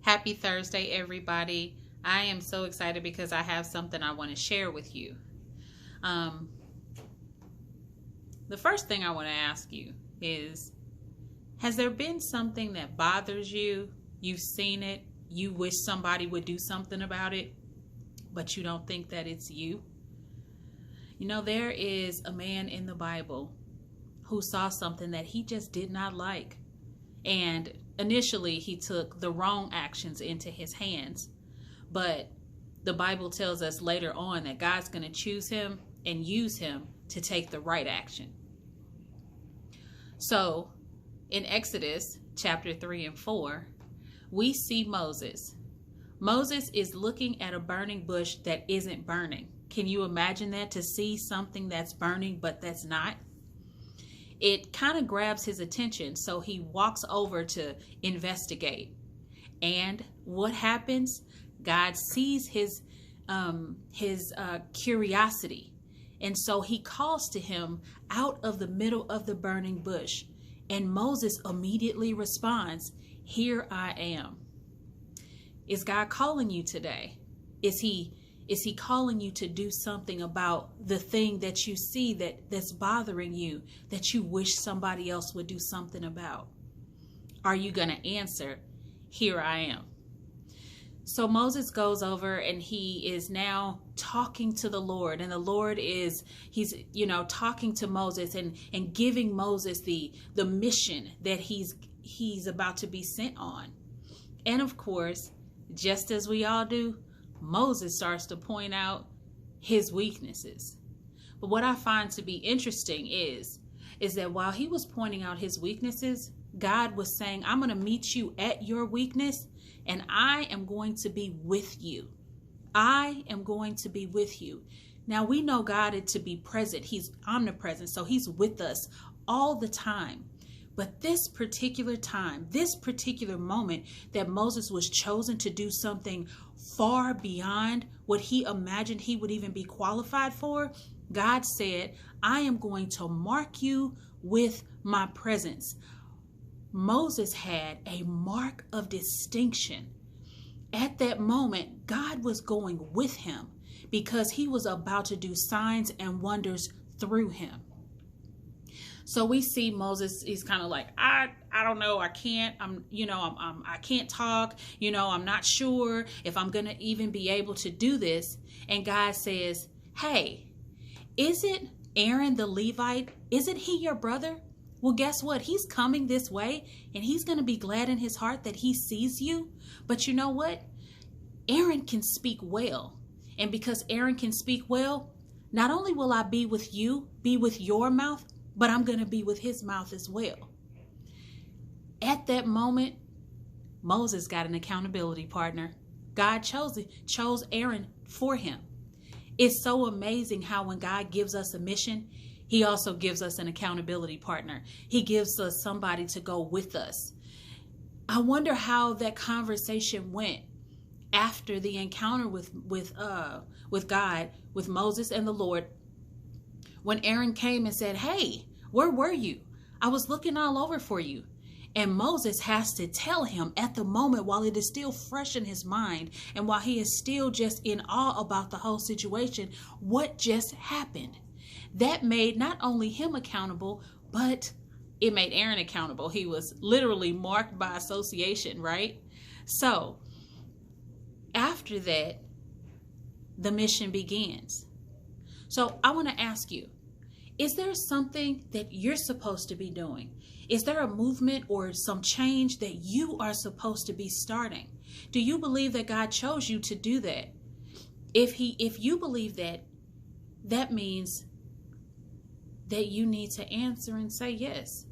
Happy Thursday, everybody. I am so excited because I have something I want to share with you. Um, the first thing I want to ask you is, has there been something that bothers you? You've seen it. You wish somebody would do something about it, but you don't think that it's you? You know, there is a man in the Bible who saw something that he just did not like. And initially, he took the wrong actions into his hands. But the Bible tells us later on that God's going to choose him and use him to take the right action. So in Exodus chapter 3 and 4, we see Moses. Moses is looking at a burning bush that isn't burning. Can you imagine that? To see something that's burning but that's not? It kind of grabs his attention, so he walks over to investigate. And what happens? God sees his curiosity, and so he calls to him out of the middle of the burning bush. And Moses immediately responds, "Here I am." Is God calling you today? Is he calling you to do something about the thing that you see that's bothering you, that you wish somebody else would do something about? Are you going to answer, "Here I am"? So Moses goes over and he is now talking to the Lord, and the Lord he's talking to Moses and giving Moses the mission that he's about to be sent on. And of course, just as we all do, Moses starts to point out his weaknesses. But what I find to be interesting is that while he was pointing out his weaknesses, God was saying, "I'm going to meet you at your weakness, and I am going to be with you. I am going to be with you." Now, we know God to be present. He's omnipresent, so he's with us all the time. But this particular time, this particular moment that Moses was chosen to do something far beyond what he imagined he would even be qualified for, God said, "I am going to mark you with my presence." Moses had a mark of distinction. At that moment, God was going with him because he was about to do signs and wonders through him. So we see Moses, he's kind of like, I don't know, I can't, I can't talk, I'm not sure if I'm going to even be able to do this. And God says, "Hey, isn't Aaron the Levite, isn't he your brother? Well, guess what? He's coming this way, and he's going to be glad in his heart that he sees you. But you know what? Aaron can speak well. And because Aaron can speak well, not only will I be with you, be with your mouth, but I'm going to be with his mouth as well." At that moment, Moses got an accountability partner. God chose Aaron for him. It's so amazing how when God gives us a mission, he also gives us an accountability partner. He gives us somebody to go with us. I wonder how that conversation went after the encounter with God, with Moses and the Lord. When Aaron came and said, "Hey, where were you? I was looking all over for you." And Moses has to tell him at the moment, while it is still fresh in his mind and while he is still just in awe about the whole situation, what just happened. That made not only him accountable, but it made Aaron accountable. He was literally marked by association, right? So after that, the mission begins. So I want to ask you, is there something that you're supposed to be doing? Is there a movement or some change that you are supposed to be starting? Do you believe that God chose you to do that? If you believe that, that means that you need to answer and say yes.